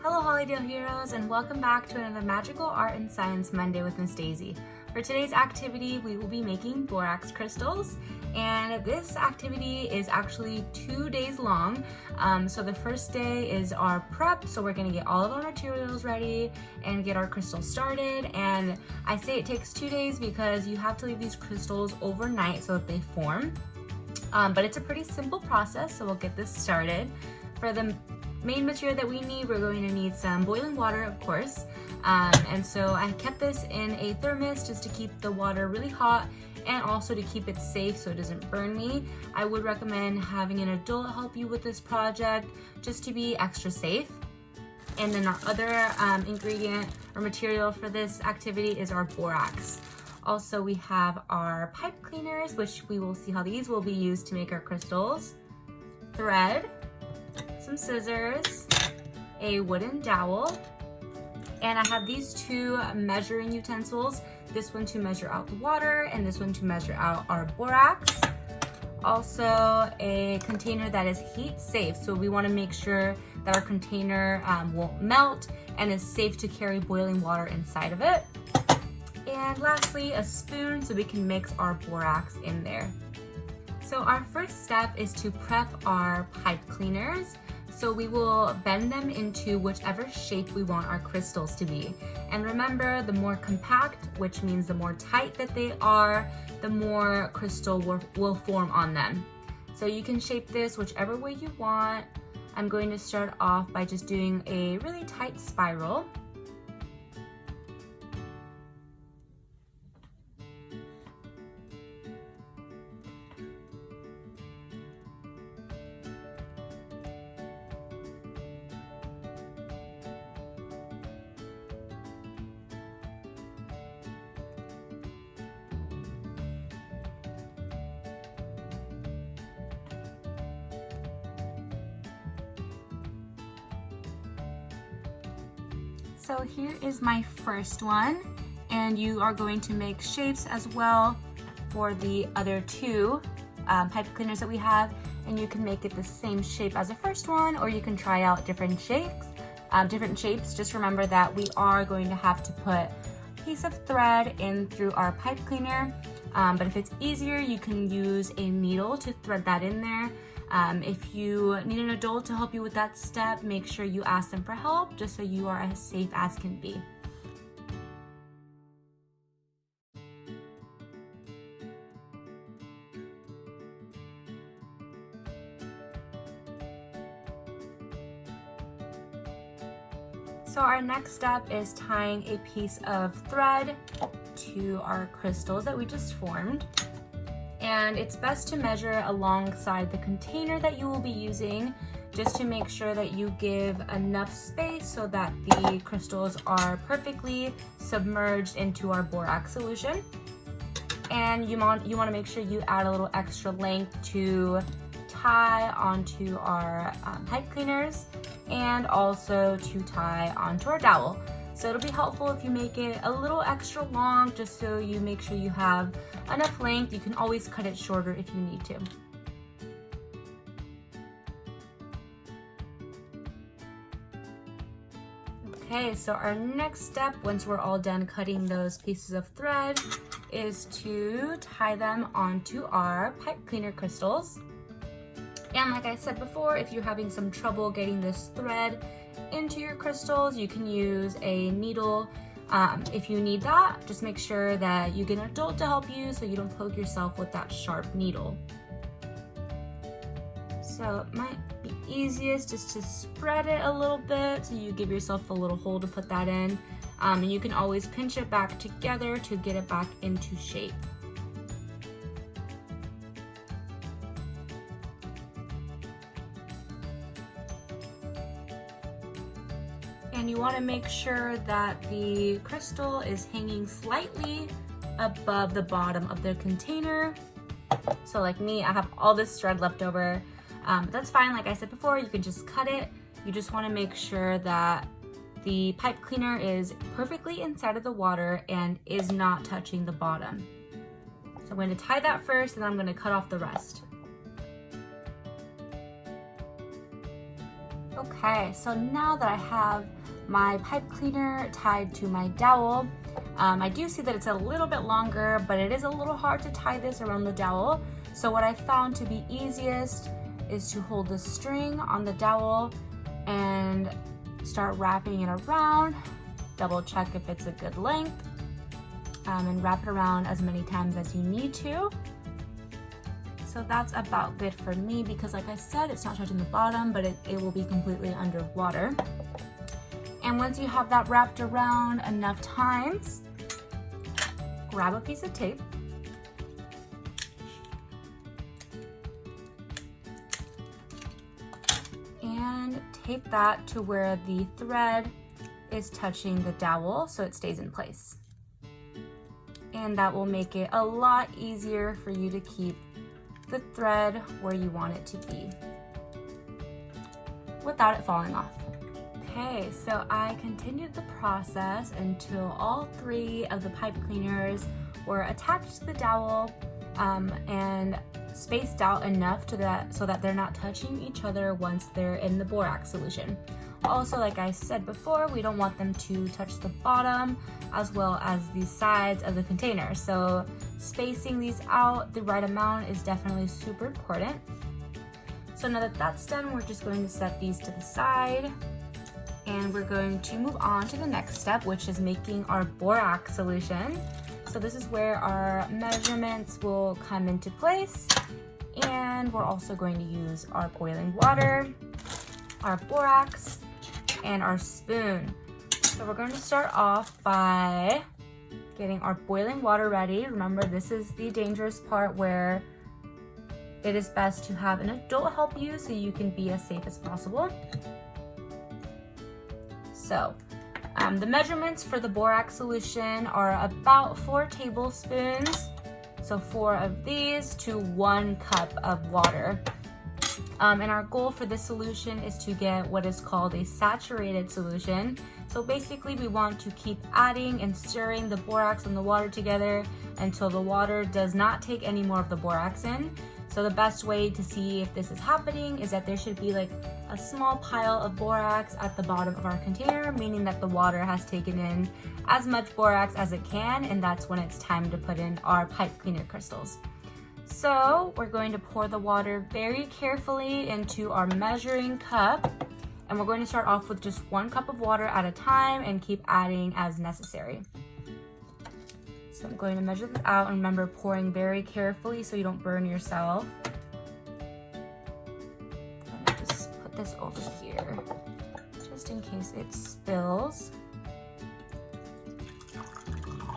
Hello Holiday Heroes, and welcome back to another Magical Art and Science Monday with Miss Daisy. For today's activity, we will be making borax crystals, and this activity is actually 2 days long. So the first day is our prep, so we're going to get all of our materials ready and get our crystals started. And I say it takes 2 days because you have to leave these crystals overnight so that they form. But it's a pretty simple process, so we'll get this started. For the main material that we need, we're going to need some boiling water, of course. And so I kept this in a thermos just to keep the water really hot and also to keep it safe so it doesn't burn me. I would recommend having an adult help you with this project just to be extra safe. And then our other ingredient or material for this activity is our borax. Also, we have our pipe cleaners, which we will see how these will be used to make our crystals, thread, some scissors, a wooden dowel, and I have these two measuring utensils, this one to measure out the water and this one to measure out our borax. Also a container that is heat safe, so we want to make sure that our container won't melt and is safe to carry boiling water inside of it. And lastly, a spoon so we can mix our borax in there. So our first step is to prep our pipe cleaners. So we will bend them into whichever shape we want our crystals to be. And remember, the more compact, which means the more tight that they are, the more crystal will form on them. So you can shape this whichever way you want. I'm going to start off by just doing a really tight spiral. So here is my first one, and you are going to make shapes as well for the other two pipe cleaners that we have, and you can make it the same shape as the first one, or you can try out different shapes. Just remember that we are going to have to put a piece of thread in through our pipe cleaner, but if it's easier, you can use a needle to thread that in there. If you need an adult to help you with that step, make sure you ask them for help just so you are as safe as can be. So our next step is tying a piece of thread to our crystals that we just formed. And it's best to measure alongside the container that you will be using, just to make sure that you give enough space so that the crystals are perfectly submerged into our borax solution. And you want to make sure you add a little extra length to tie onto our pipe cleaners and also to tie onto our dowel. So it'll be helpful if you make it a little extra long, just so you make sure you have enough length. You can always cut it shorter if you need to. Okay, so our next step, once we're all done cutting those pieces of thread, is to tie them onto our pipe cleaner crystals. And like I said before, if you're having some trouble getting this thread into your crystals, you can use a needle. If you need that, just make sure that you get an adult to help you so you don't poke yourself with that sharp needle. So it might be easiest just to spread it a little bit so you give yourself a little hole to put that in. And you can always pinch it back together to get it back into shape. And you want to make sure that the crystal is hanging slightly above the bottom of the container. So like me, I have all this thread left over, but that's fine. Like I said before, you can just cut it. You just want to make sure that the pipe cleaner is perfectly inside of the water and is not touching the bottom. So I'm going to tie that first, and then I'm going to cut off the rest. Okay, so now that I have my pipe cleaner tied to my dowel, I do see that it's a little bit longer, but it is a little hard to tie this around the dowel. So what I found to be easiest is to hold the string on the dowel and start wrapping it around. Double check if it's a good length, and wrap it around as many times as you need to. So that's about good for me because, like I said, it's not touching the bottom, but it will be completely underwater. And once you have that wrapped around enough times, grab a piece of tape. And tape that to where the thread is touching the dowel so it stays in place. And that will make it a lot easier for you to keep the thread where you want it to be without it falling off. Okay, so I continued the process until all 3 of the pipe cleaners were attached to the dowel and spaced out enough so that they're not touching each other once they're in the borax solution. Also, like I said before, we don't want them to touch the bottom as well as the sides of the container. So spacing these out the right amount is definitely super important. So now that that's done, we're just going to set these to the side. And we're going to move on to the next step, which is making our borax solution. So this is where our measurements will come into place. And we're also going to use our boiling water, our borax, and our spoon. So we're going to start off by getting our boiling water ready. Remember, this is the dangerous part where it is best to have an adult help you so you can be as safe as possible. So the measurements for the borax solution are about 4 tablespoons. So 4 of these to 1 cup of water. And our goal for this solution is to get what is called a saturated solution. So basically we want to keep adding and stirring the borax and the water together until the water does not take any more of the borax in. So the best way to see if this is happening is that there should be like a small pile of borax at the bottom of our container, meaning that the water has taken in as much borax as it can, and that's when it's time to put in our pipe cleaner crystals. So we're going to pour the water very carefully into our measuring cup, and we're going to start off with just 1 cup of water at a time and keep adding as necessary. So I'm going to measure this out, and remember, pouring very carefully so you don't burn yourself. Let me just put this over here, just in case it spills.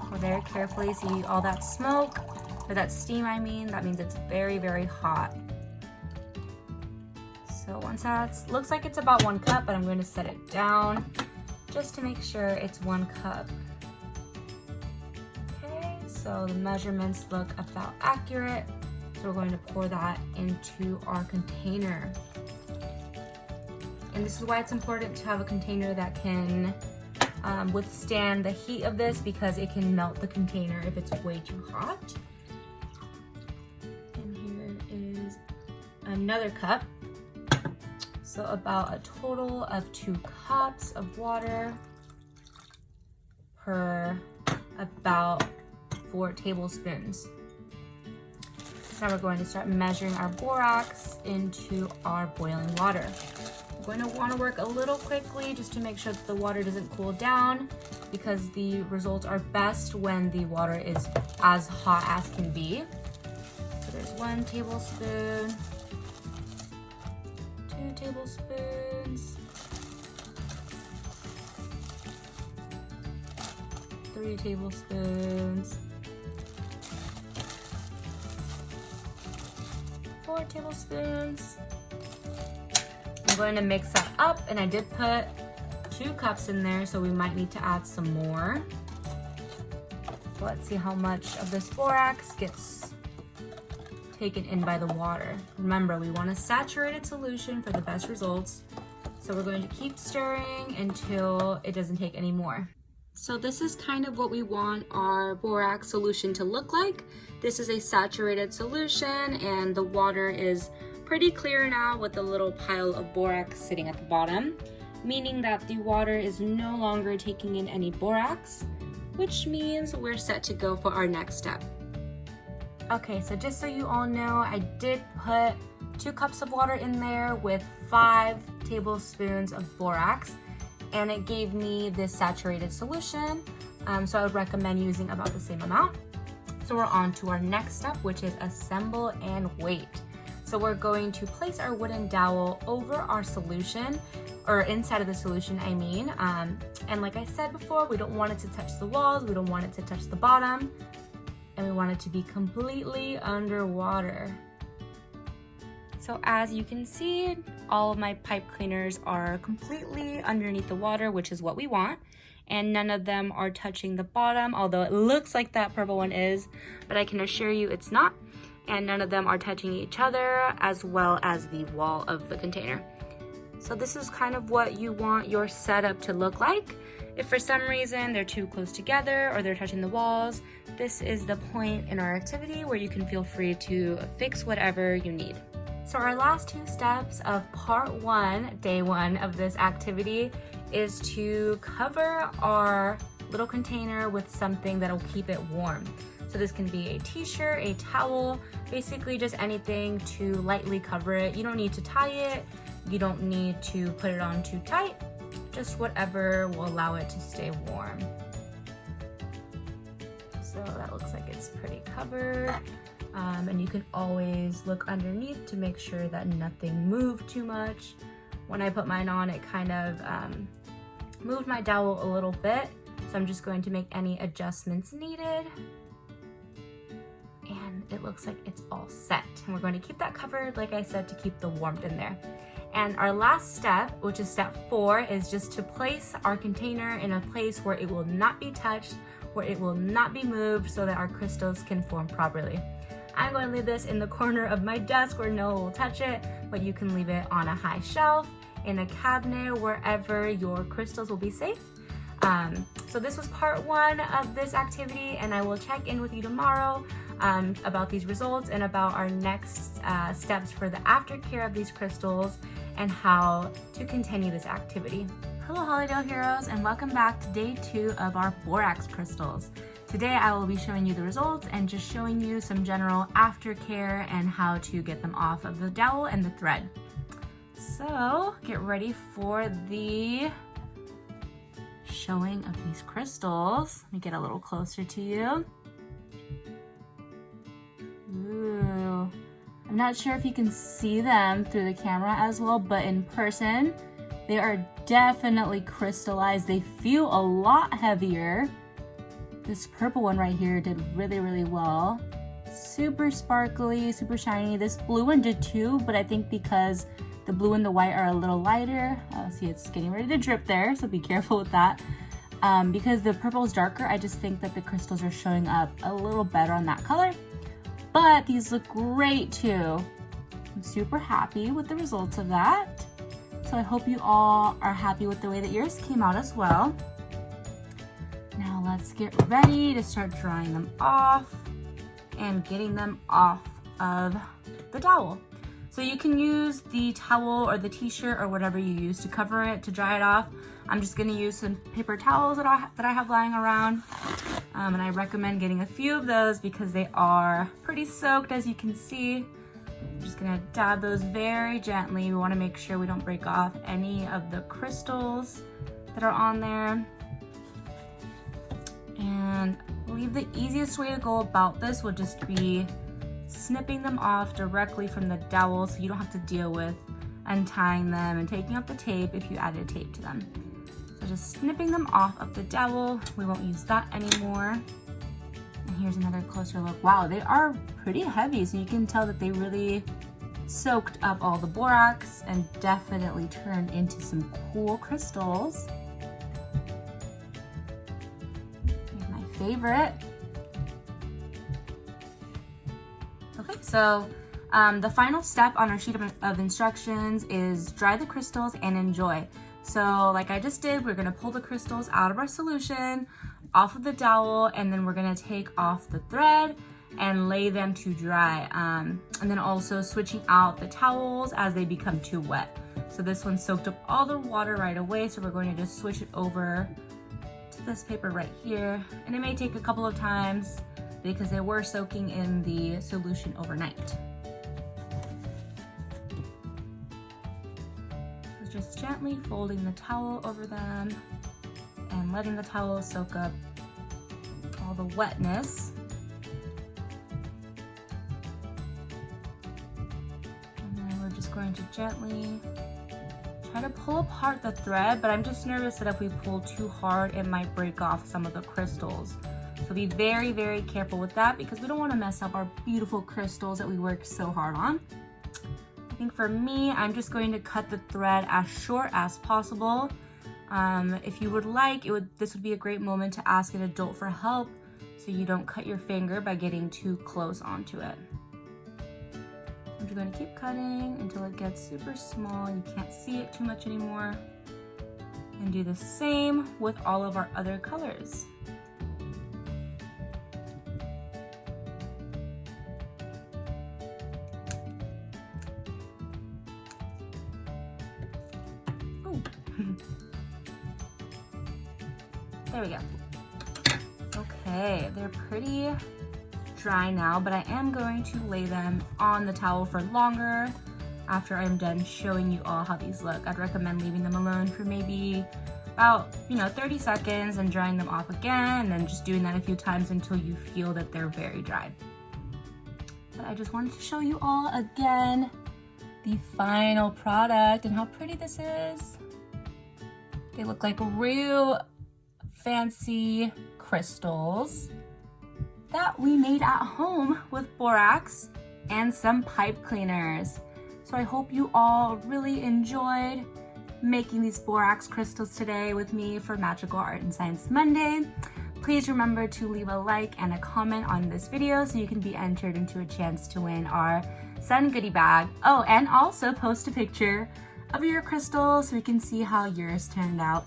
Pour very carefully, see all that smoke, or that steam I mean, that means it's very, very hot. So once that's, looks like it's about 1 cup, but I'm going to set it down just to make sure it's 1 cup. So the measurements look about accurate. So we're going to pour that into our container. And this is why it's important to have a container that can withstand the heat of this, because it can melt the container if it's way too hot. And here is another cup. So about a total of 2 cups of water per about 4 tablespoons. So now we're going to start measuring our borax into our boiling water. We're going to want to work a little quickly just to make sure that the water doesn't cool down, because the results are best when the water is as hot as can be. So there's 1 tablespoon, 2 tablespoons, 3 tablespoons, 4 tablespoons. I'm going to mix that up, and I did put 2 cups in there, so we might need to add some more. So let's see how much of this borax gets taken in by the water. Remember, we want a saturated solution for the best results. So we're going to keep stirring until it doesn't take any more. So this is kind of what we want our borax solution to look like. This is a saturated solution, and the water is pretty clear now with a little pile of borax sitting at the bottom, meaning that the water is no longer taking in any borax, which means we're set to go for our next step. Okay, so just so you all know, I did put 2 cups of water in there with 5 tablespoons of borax, and it gave me this saturated solution. So I would recommend using about the same amount. So we're on to our next step, which is assemble and weight. So we're going to place our wooden dowel over our solution, or inside of the solution, I mean. And like I said before, we don't want it to touch the walls, we don't want it to touch the bottom, and we want it to be completely underwater. So as you can see, all of my pipe cleaners are completely underneath the water, which is what we want. And none of them are touching the bottom, although it looks like that purple one is, but I can assure you it's not. And none of them are touching each other, as well as the wall of the container. So this is kind of what you want your setup to look like. If for some reason they're too close together or they're touching the walls, this is the point in our activity where you can feel free to fix whatever you need. So our last 2 steps of part 1, day 1 of this activity, is to cover our little container with something that'll keep it warm. So this can be a t-shirt, a towel, basically just anything to lightly cover it. You don't need to tie it, you don't need to put it on too tight, just whatever will allow it to stay warm. So that looks like it's pretty covered. And you can always look underneath to make sure that nothing moved too much. When I put mine on, it kind of moved my dowel a little bit, so I'm just going to make any adjustments needed. And it looks like it's all set. And we're going to keep that covered, like I said, to keep the warmth in there. And our last step, which is step 4, is just to place our container in a place where it will not be touched, where it will not be moved, so that our crystals can form properly. I'm going to leave this in the corner of my desk where no one will touch it, but you can leave it on a high shelf, in a cabinet, wherever your crystals will be safe. So this was part 1 of this activity, and I will check in with you tomorrow about these results and about our next steps for the aftercare of these crystals and how to continue this activity. Hello Hollydale Heroes, and welcome back to day 2 of our borax crystals. Today I will be showing you the results and just showing you some general aftercare and how to get them off of the dowel and the thread. So get ready for the showing of these crystals. Let me get a little closer to you. Ooh. I'm not sure if you can see them through the camera as well, but in person, they are definitely crystallized. They feel a lot heavier. This purple one right here did really, really well. Super sparkly, super shiny. This blue one did too, but I think because the blue and the white are a little lighter. See, it's getting ready to drip there, so be careful with that. Because the purple is darker, I just think that the crystals are showing up a little better on that color. But these look great too. I'm super happy with the results of that. So I hope you all are happy with the way that yours came out as well. Now let's get ready to start drying them off and getting them off of the dowel. So you can use the towel or the t-shirt or whatever you use to cover it, to dry it off. I'm just gonna use some paper towels that I have lying around. And I recommend getting a few of those because they are pretty soaked, as you can see. I'm just gonna dab those very gently. We wanna make sure we don't break off any of the crystals that are on there. And I believe the easiest way to go about this would just be snipping them off directly from the dowel so you don't have to deal with untying them and taking off the tape if you added tape to them. So just snipping them off of the dowel. We won't use that anymore. And here's another closer look. Wow, they are pretty heavy, so you can tell that they really soaked up all the borax and definitely turned into some cool crystals. Here's my favorite. Okay, so the final step on our sheet of instructions is dry the crystals and enjoy. So like I just did, we're gonna pull the crystals out of our solution, off of the dowel, and then we're gonna take off the thread and lay them to dry. And then also switching out the towels as they become too wet. So this one soaked up all the water right away, so we're going to just switch it over to this paper right here. And it may take a couple of times because they were soaking in the solution overnight. So just gently folding the towel over them and letting the towel soak up all the wetness. And then we're just going to gently try to pull apart the thread, but I'm just nervous that if we pull too hard, it might break off some of the crystals. So be very, very careful with that because we don't want to mess up our beautiful crystals that we worked so hard on. I think for me, I'm just going to cut the thread as short as possible. If you would like, this would be a great moment to ask an adult for help so you don't cut your finger by getting too close onto it. I'm just going to keep cutting until it gets super small and you can't see it too much anymore. And do the same with all of our other colors. Oh. There we go. Okay, they're pretty dry now, but I am going to lay them on the towel for longer after I'm done showing you all how these look. I'd recommend leaving them alone for maybe about 30 seconds and drying them off again, and then just doing that a few times until you feel that they're very dry. But I just wanted to show you all again the final product and how pretty this is. They look like real fancy crystals that we made at home with borax and some pipe cleaners. So I hope you all really enjoyed making these borax crystals today with me for Magical Art and Science Monday. Please remember to leave a like and a comment on this video so you can be entered into a chance to win our Sun goodie bag. Oh, and also post a picture of your crystals so we can see how yours turned out.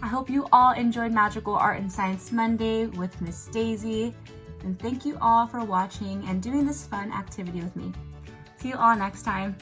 I hope you all enjoyed Magical Art and Science Monday with Miss Daisy. And thank you all for watching and doing this fun activity with me. See you all next time.